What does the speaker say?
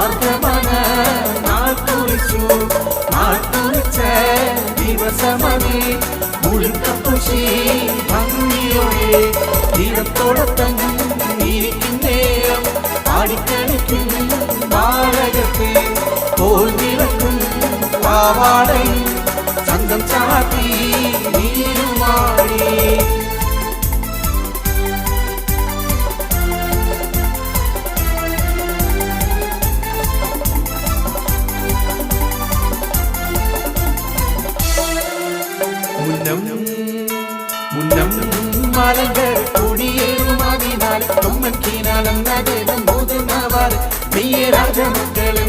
ആർദ്രമന നാൾ കുറിച്ചു നാൾ കുറിച്ച ദിവസമേ മുഴുക്കപ്പുഷി ഭംഗിയോടെ തീരത്തോടത്തം ഇരിക്കുന്നേരം ആടിക്കളിക്കും ബാലകത്തെ പോൽ നിറക്കും പാവാടയും സംഘം ചാത്തി നീരുമാടി മുന്നം മലകൾ കുടിയേറുമാതിനാൽ കൊമ്മൻ കീനാലം നഗരം മുതിർന്നവർ മെയ്യ രാജമക്കളെ